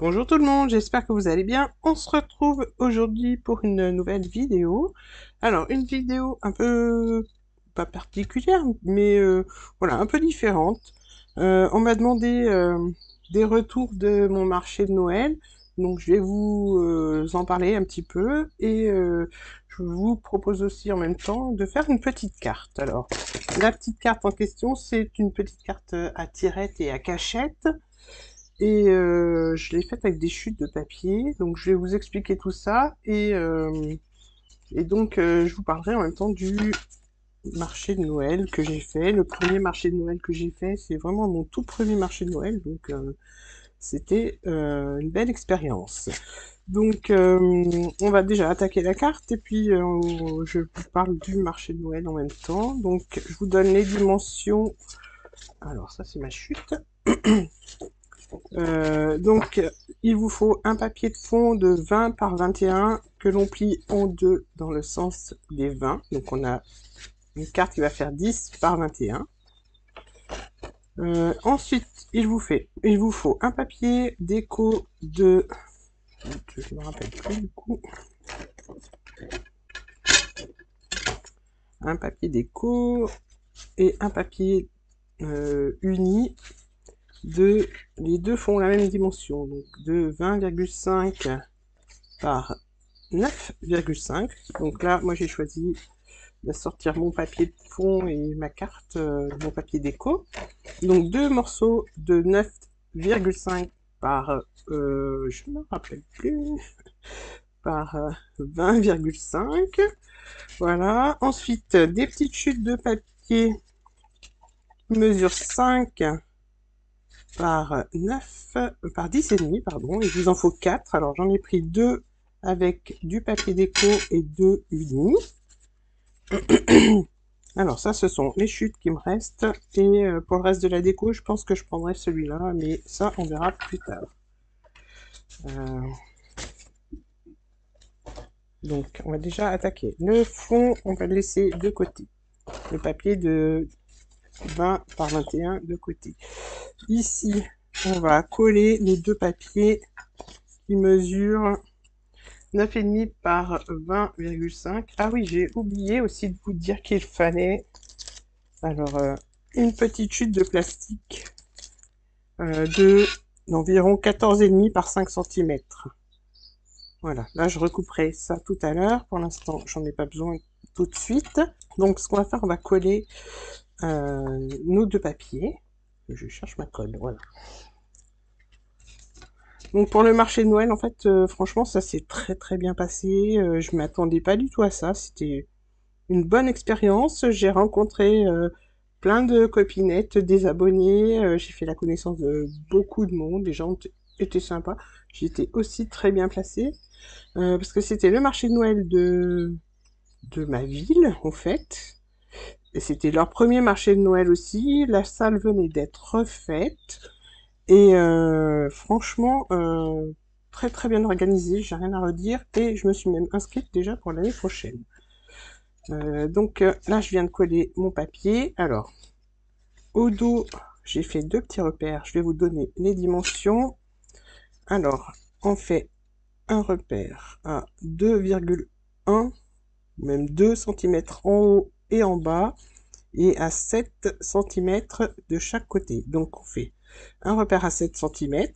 Bonjour tout le monde, j'espère que vous allez bien. On se retrouve aujourd'hui pour une nouvelle vidéo. Alors, une vidéo un peu, pas particulière, mais voilà, un peu différente. On m'a demandé des retours de mon marché de Noël, donc je vais vous en parler un petit peu et je vous propose aussi en même temps de faire une petite carte. Alors, la petite carte en question, c'est une petite carte à tirettes et à cachettes. Et je l'ai faite avec des chutes de papier, donc je vais vous expliquer tout ça, et donc je vous parlerai en même temps du marché de Noël que j'ai fait. Le premier marché de Noël que j'ai fait, c'est vraiment mon tout premier marché de Noël, donc c'était une belle expérience. Donc on va déjà attaquer la carte, et puis je vous parle du marché de Noël en même temps. Donc je vous donne les dimensions. Alors ça c'est ma chute. Donc, il vous faut un papier de fond de 20 par 21 que l'on plie en deux dans le sens des 20. Donc, on a une carte qui va faire 10 par 21. Ensuite, il vous faut un papier déco de... Je me rappelle plus du coup. Un papier déco et un papier uni de... Les deux font la même dimension. Donc, de 20,5 par 9,5. Donc là, moi j'ai choisi de sortir mon papier de fond et ma carte, mon papier déco. Donc deux morceaux de 9,5 par, je ne me rappelle plus, par 20,5. Voilà. Ensuite, des petites chutes de papier mesure 5 par 9, par 10,5, pardon. Il vous en faut 4. Alors j'en ai pris 2 avec du papier déco et 2 unis. Alors ça, ce sont les chutes qui me restent. Et pour le reste de la déco, je pense que je prendrai celui-là, mais ça, on verra plus tard. Euh, donc, on va déjà attaquer. Le fond, on va le laisser de côté. Le papier de 20 par 21 de côté. Ici, on va coller les deux papiers qui mesurent 9,5 par 20,5. Ah oui, j'ai oublié aussi de vous dire qu'il fallait alors une petite chute de plastique de d'environ 14,5 par 5 cm. Voilà, là je recouperai ça tout à l'heure. Pour l'instant, j'en ai pas besoin tout de suite. Donc ce qu'on va faire, on va coller nos deux papiers. Je cherche ma colle, voilà. Donc pour le marché de Noël, en fait, franchement, ça s'est très très bien passé. Je m'attendais pas du tout à ça. C'était une bonne expérience. J'ai rencontré plein de copinettes, des abonnés. J'ai fait la connaissance de beaucoup de monde. Les gens étaient sympas. J'étais aussi très bien placée parce que c'était le marché de Noël de ma ville, en fait. Et c'était leur premier marché de Noël aussi. La salle venait d'être refaite. Et franchement, très très bien organisé. J'ai rien à redire. Et je me suis même inscrite déjà pour l'année prochaine. Donc là, je viens de coller mon papier. Alors, au dos, j'ai fait deux petits repères. Je vais vous donner les dimensions. Alors, on fait un repère à 2,1, même 2 cm en haut et en bas, et à 7 cm de chaque côté. Donc, on fait un repère à 7 cm,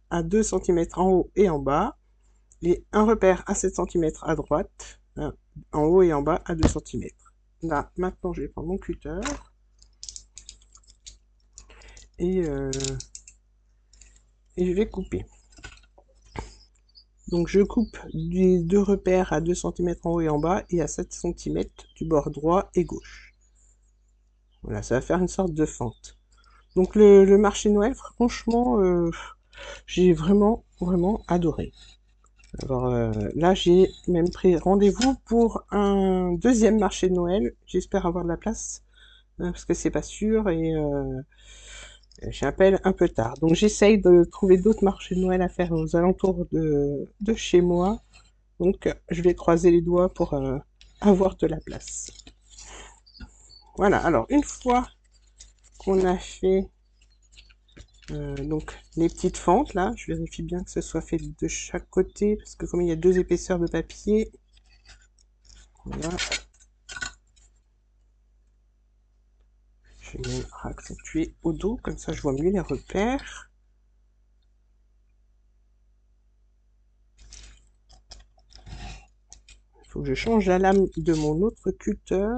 à 2 cm en haut et en bas, et un repère à 7 cm à droite, en haut et en bas à 2 cm. Là, maintenant, je vais prendre mon cutter et, euh, et je vais couper. Donc je coupe les deux repères à 2 cm en haut et en bas et à 7 cm du bord droit et gauche. Voilà, ça va faire une sorte de fente. Donc le marché Noël, franchement, j'ai vraiment, vraiment adoré. Alors là, j'ai même pris rendez-vous pour un deuxième marché de Noël. J'espère avoir de la place, parce que c'est pas sûr, et j'appelle un peu tard. Donc j'essaye de trouver d'autres marchés de Noël à faire aux alentours de chez moi. Donc je vais croiser les doigts pour avoir de la place. Voilà, alors une fois qu'on a fait Donc les petites fentes là, je vérifie bien que ce soit fait de chaque côté, parce que comme il y a 2 épaisseurs de papier, voilà. Je vais même accentuer au dos, comme ça je vois mieux les repères. Il faut que je change la lame de mon autre cutter.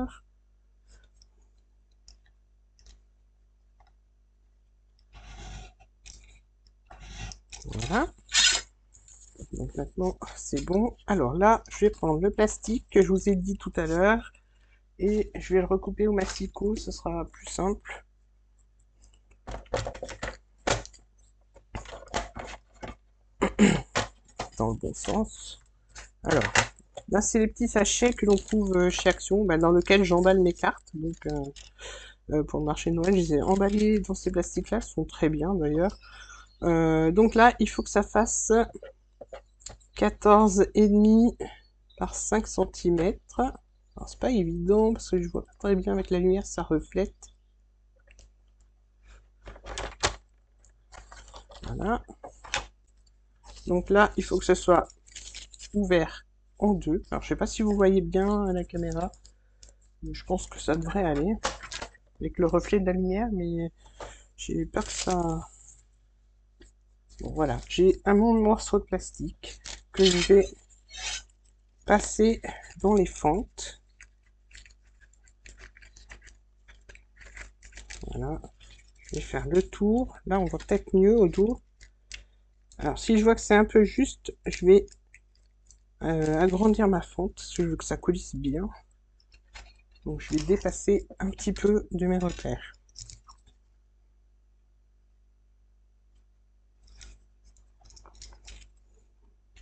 Voilà. Donc maintenant, c'est bon. Alors là, je vais prendre le plastique que je vous ai dit tout à l'heure et je vais le recouper au massicot, ce sera plus simple. Dans le bon sens. Alors, là, c'est les petits sachets que l'on trouve chez Action, dans lequel j'emballe mes cartes. Donc, pour le marché de Noël, je les ai emballés dans ces plastiques-là, ils sont très bien d'ailleurs. Donc là, il faut que ça fasse 14,5 par 5 cm. Alors, c'est pas évident parce que je vois pas très bien avec la lumière, ça reflète. Voilà. Donc là, il faut que ce soit ouvert en deux. Alors, je sais pas si vous voyez bien à la caméra. Mais je pense que ça devrait aller avec le reflet de la lumière, mais j'ai peur que ça... Bon, voilà. J'ai un morceau de plastique que je vais passer dans les fentes. Voilà. Je vais faire le tour. Là, on voit peut-être mieux au dos. Alors, si je vois que c'est un peu juste, je vais agrandir ma fente, parce que je veux que ça coulisse bien. Donc, je vais dépasser un petit peu de mes repères.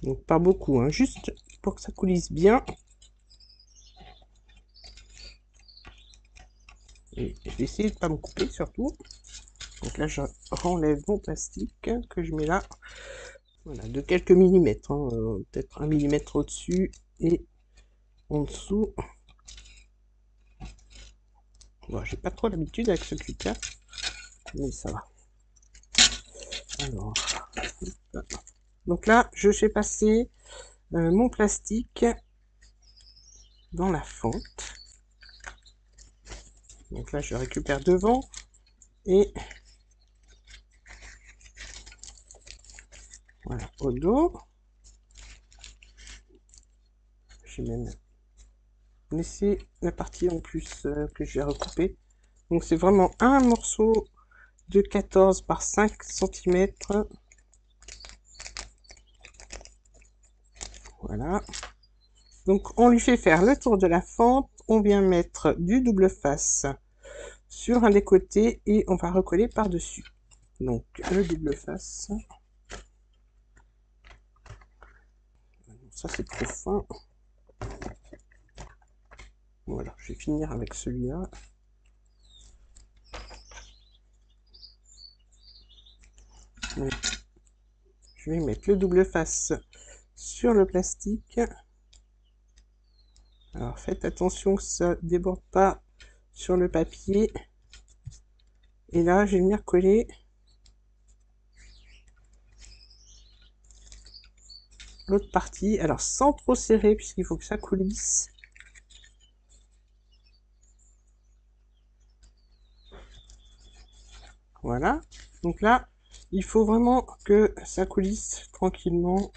Donc, pas beaucoup, hein, juste pour que ça coulisse bien. Et je vais essayer de ne pas me couper, surtout. Donc là, je renlève mon plastique que je mets là. Voilà, de quelques millimètres, hein, peut-être 1 millimètre au-dessus et en dessous. Bon, j'ai pas trop l'habitude avec ce cutter, mais ça va. Alors, donc là, je fais passer mon plastique dans la fente. Donc là, je récupère devant et voilà, au dos. J'ai même laissé la partie en plus que j'ai recoupée. Donc c'est vraiment un morceau de 14 par 5 cm. Voilà. Donc on lui fait faire le tour de la fente. On vient mettre du double face sur un des côtés et on va recoller par-dessus. Donc le double face. Ça c'est trop fin. Voilà, je vais finir avec celui-là. Je vais mettre le double face sur le plastique. Alors faites attention que ça ne déborde pas sur le papier. Et là, je vais venir coller l'autre partie. Alors sans trop serrer puisqu'il faut que ça coulisse. Voilà. Donc là, il faut vraiment que ça coulisse tranquillement.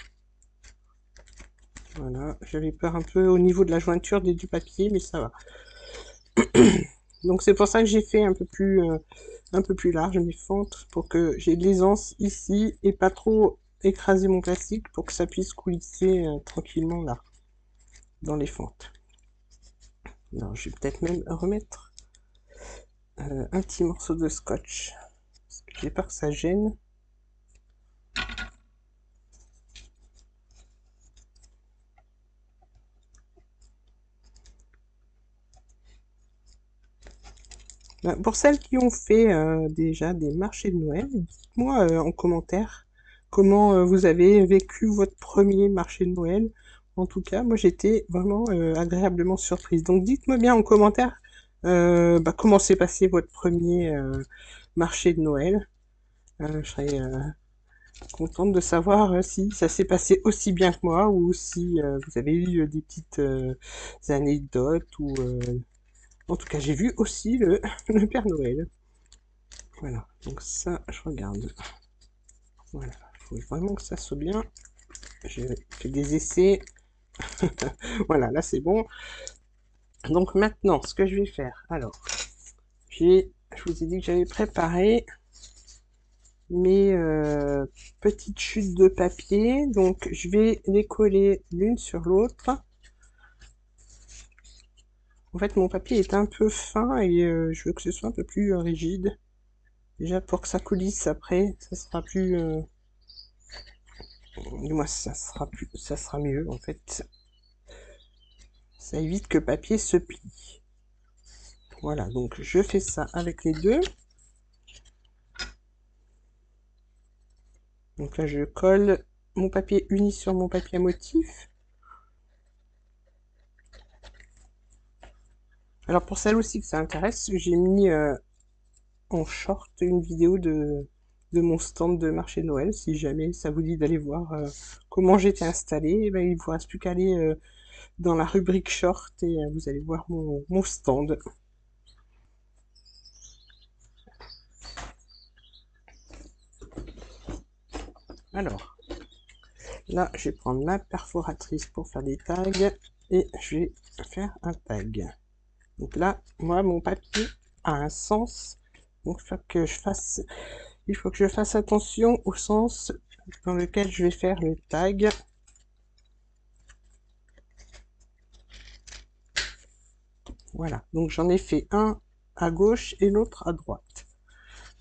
Voilà. J'avais peur un peu au niveau de la jointure du papier, mais ça va. Donc c'est pour ça que j'ai fait un peu plus large mes fentes pour que j'ai de l'aisance ici et pas trop écraser mon plastique pour que ça puisse coulisser tranquillement là dans les fentes. Alors je vais peut-être même remettre un petit morceau de scotch parce que j'ai peur que ça gêne. Pour celles qui ont fait déjà des marchés de Noël, dites-moi en commentaire comment vous avez vécu votre premier marché de Noël. En tout cas, moi j'étais vraiment agréablement surprise. Donc dites-moi bien en commentaire comment s'est passé votre premier marché de Noël. Je serais contente de savoir si ça s'est passé aussi bien que moi ou si vous avez eu des petites anecdotes ou en tout cas j'ai vu aussi le, le Père Noël. Voilà, donc ça je regarde. Voilà, il faut vraiment que ça soit bien. J'ai fait des essais. Voilà, là c'est bon. Donc maintenant, ce que je vais faire, alors, je vous ai dit que j'avais préparé mes petites chutes de papier, donc je vais les coller l'une sur l'autre. En fait, mon papier est un peu fin et je veux que ce soit un peu plus rigide. Déjà, pour que ça coulisse après, ça sera plus... du moins, ça sera mieux, en fait. Ça évite que le papier se plie. Voilà, donc je fais ça avec les deux. Donc là, je colle mon papier uni sur mon papier à motif. Alors pour celle aussi que ça intéresse, j'ai mis en short une vidéo de mon stand de marché de Noël. Si jamais ça vous dit d'aller voir comment j'étais installée, eh ben, il ne vous reste plus qu'à aller dans la rubrique short et vous allez voir mon stand. Alors, là, je vais prendre ma perforatrice pour faire des tags et je vais faire un tag. Donc là, moi, mon papier a un sens. Donc il faut que je fasse attention au sens dans lequel je vais faire le tag. Voilà, donc j'en ai fait un à gauche et l'autre à droite.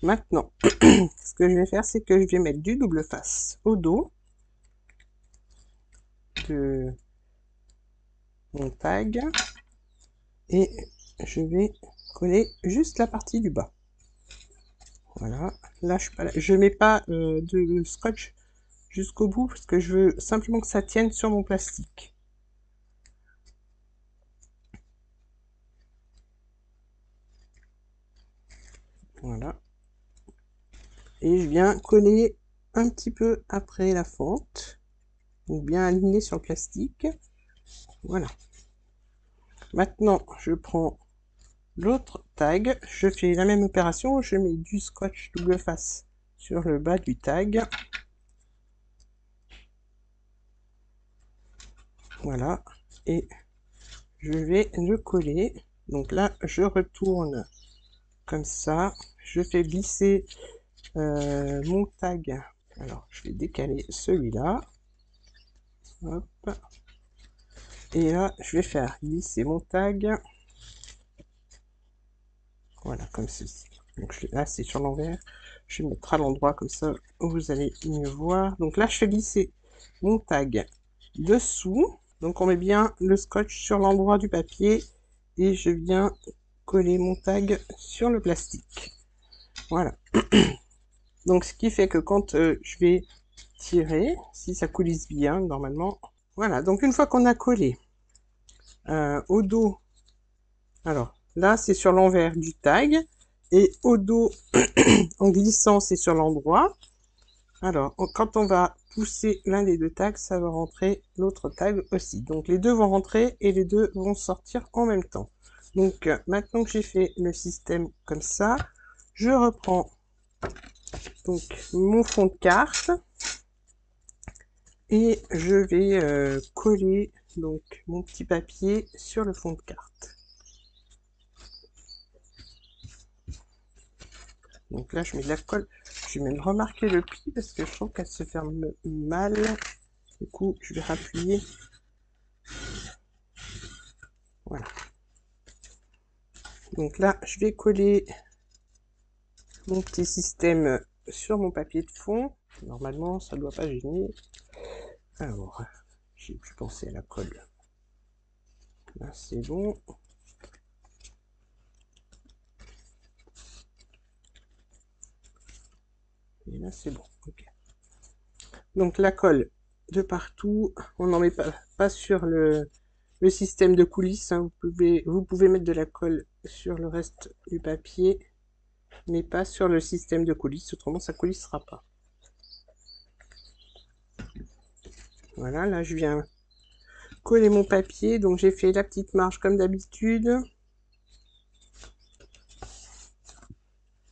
Maintenant, ce que je vais faire, c'est que je vais mettre du double face au dos de mon tag et je vais coller juste la partie du bas. Voilà, là je mets pas de scotch jusqu'au bout parce que je veux simplement que ça tienne sur mon plastique. Voilà. Et je viens coller un petit peu après la fente, donc bien aligné sur le plastique. Voilà. Maintenant, je prends l'autre tag, je fais la même opération, je mets du scotch double face sur le bas du tag. Voilà, et je vais le coller. Donc là, je retourne comme ça, je fais glisser mon tag. Alors, je vais décaler celui-là. Hop. Et là, je vais faire glisser mon tag. Voilà, comme ceci. Donc là, c'est sur l'envers. Je vais mettre à l'endroit comme ça, vous allez mieux voir. Donc là, je fais glisser mon tag dessous. Donc on met bien le scotch sur l'endroit du papier et je viens coller mon tag sur le plastique. Voilà. Donc ce qui fait que quand je vais tirer, si ça coulisse bien normalement. Voilà, donc une fois qu'on a collé au dos, alors là c'est sur l'envers du tag et au dos en glissant c'est sur l'endroit. Alors quand on va pousser l'un des deux tags, ça va rentrer l'autre tag aussi. Donc les deux vont rentrer et les deux vont sortir en même temps. Donc maintenant que j'ai fait le système comme ça, je reprends donc mon fond de carte et je vais coller donc mon petit papier sur le fond de carte. Donc là je mets de la colle, je vais même remarquer le pli parce que je sens qu'elle se ferme mal. Du coup je vais rappuyer. Voilà. Donc là je vais coller mon petit système sur mon papier de fond. Normalement ça ne doit pas gêner. Alors j'ai pu penser à la colle. Là c'est bon. Et là c'est bon. Ok. Donc la colle de partout. On n'en met pas sur le système de coulisses. Hein. Vous pouvez mettre de la colle sur le reste du papier. mais pas sur le système de coulisses, autrement ça coulissera pas. Voilà, là je viens coller mon papier, donc j'ai fait la petite marge comme d'habitude.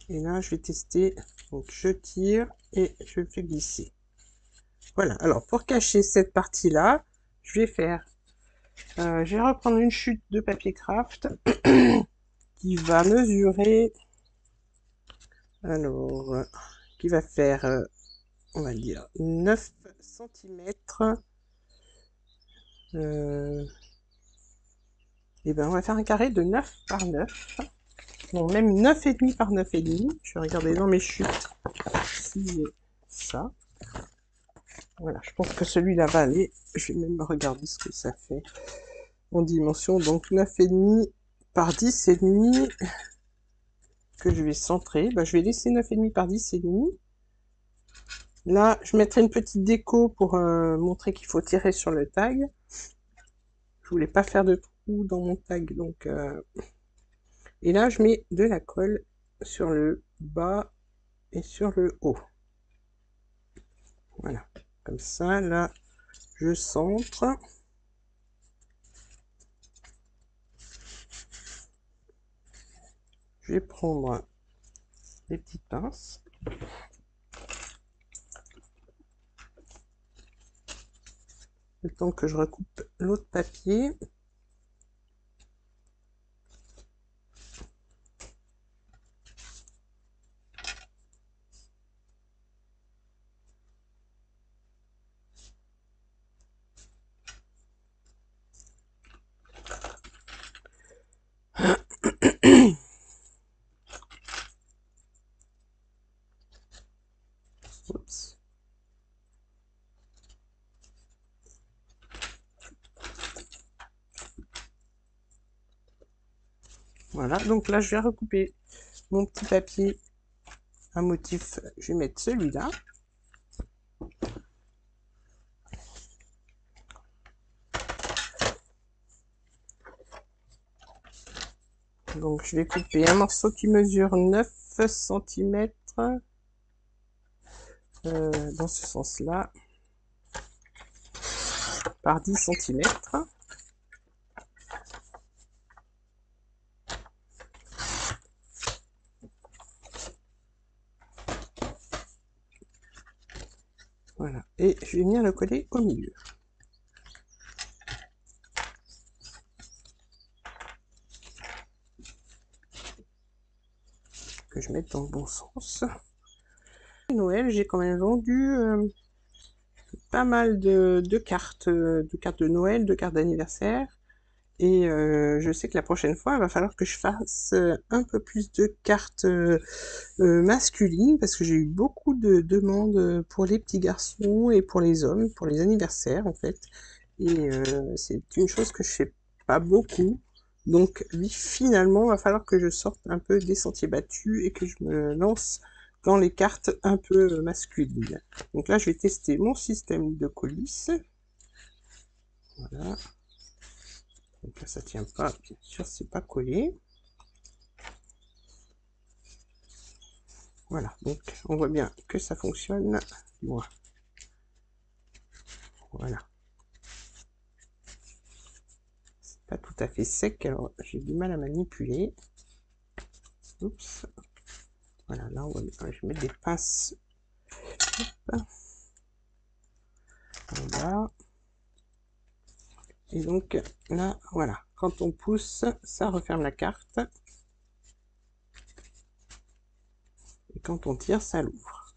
Et là je vais tester, donc je tire et je fais glisser. Voilà, alors pour cacher cette partie-là, je vais faire, je vais reprendre une chute de papier craft qui va mesurer, alors, qui va faire, on va dire, 9 cm. Et ben on va faire un carré de 9 par 9. Non, même 9,5 par 9,5. Je vais regarder dans mes chutes si j'ai ça. Voilà, je pense que celui-là va aller. Je vais même regarder ce que ça fait en dimension. Donc 9,5 par 10,5 que je vais centrer. Ben, je vais laisser 9,5 par 10,5. Là, je mettrai une petite déco pour montrer qu'il faut tirer sur le tag. Je voulais pas faire de trou dans mon tag, donc... Et là, je mets de la colle sur le bas et sur le haut. Voilà. Comme ça, là, je centre. Je vais prendre les petites pinces. Le temps que je recoupe l'autre papier. Oups. Voilà, donc là, je vais recouper mon petit papier à motif. Je vais mettre celui-là. Donc, je vais couper un morceau qui mesure 9 cm dans ce sens-là, par 10 cm. Voilà, et je vais venir le coller au milieu. Que je mette dans le bon sens. Noël, j'ai quand même vendu pas mal de cartes de Noël, de cartes d'anniversaire. Et je sais que la prochaine fois, il va falloir que je fasse un peu plus de cartes masculines, parce que j'ai eu beaucoup de demandes pour les petits garçons et pour les hommes, pour les anniversaires en fait. Et c'est une chose que je fais pas beaucoup. Donc oui, finalement, il va falloir que je sorte un peu des sentiers battus et que je me lance dans les cartes un peu masculines. Donc là, je vais tester mon système de coulisse. Voilà. Donc là, ça tient pas, bien sûr, c'est pas collé. Voilà, donc on voit bien que ça fonctionne. Voilà. C'est pas tout à fait sec, alors j'ai du mal à manipuler. Oups. Voilà, là, je vais mettre des pinces. Hop. Voilà. Et donc, là, voilà. Quand on pousse, ça referme la carte. Et quand on tire, ça l'ouvre.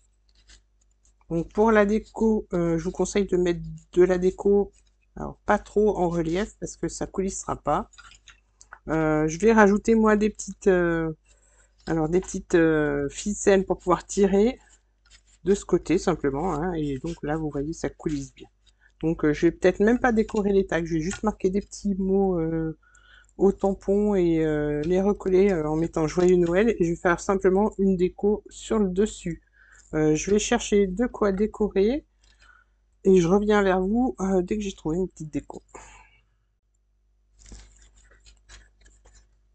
Donc, pour la déco, je vous conseille de mettre de la déco, alors pas trop en relief, parce que ça coulissera pas. Je vais rajouter, moi, des petites... ficelles pour pouvoir tirer de ce côté, simplement. Hein, et donc, là, vous voyez, ça coulisse bien. Donc je vais peut-être même pas décorer les tags, je vais juste marquer des petits mots au tampon et les recoller en mettant Joyeux Noël, et je vais faire simplement une déco sur le dessus. Je vais chercher de quoi décorer et je reviens vers vous dès que j'ai trouvé une petite déco.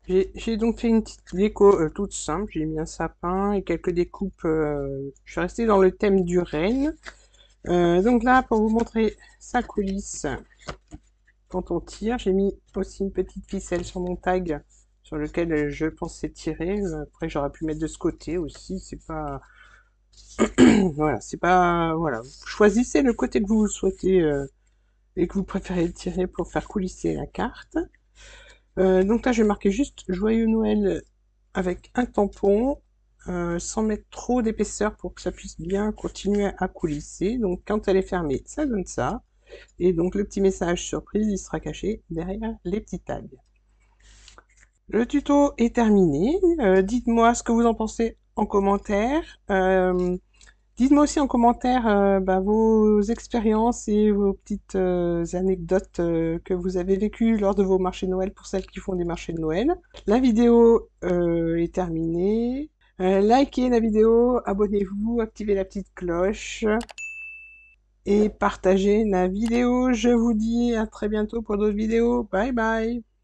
J'ai donc fait une petite déco toute simple. J'ai mis un sapin et quelques découpes. Je suis restée dans le thème du renne. Donc là, pour vous montrer sa coulisse, quand on tire, j'ai mis aussi une petite ficelle sur mon tag sur lequel je pensais tirer. Après, j'aurais pu mettre de ce côté aussi. C'est pas, voilà, c'est pas, voilà. Choisissez le côté que vous souhaitez et que vous préférez tirer pour faire coulisser la carte. Donc là, je vais marquer juste Joyeux Noël avec un tampon, sans mettre trop d'épaisseur pour que ça puisse bien continuer à coulisser. Donc quand elle est fermée, ça donne ça. Et donc le petit message surprise, il sera caché derrière les petits tags. Le tuto est terminé. Dites-moi ce que vous en pensez en commentaire. Dites-moi aussi en commentaire vos expériences et vos petites anecdotes que vous avez vécues lors de vos marchés de Noël pour celles qui font des marchés de Noël. La vidéo est terminée. Likez la vidéo, abonnez-vous, activez la petite cloche et partagez la vidéo. Je vous dis à très bientôt pour d'autres vidéos. Bye bye!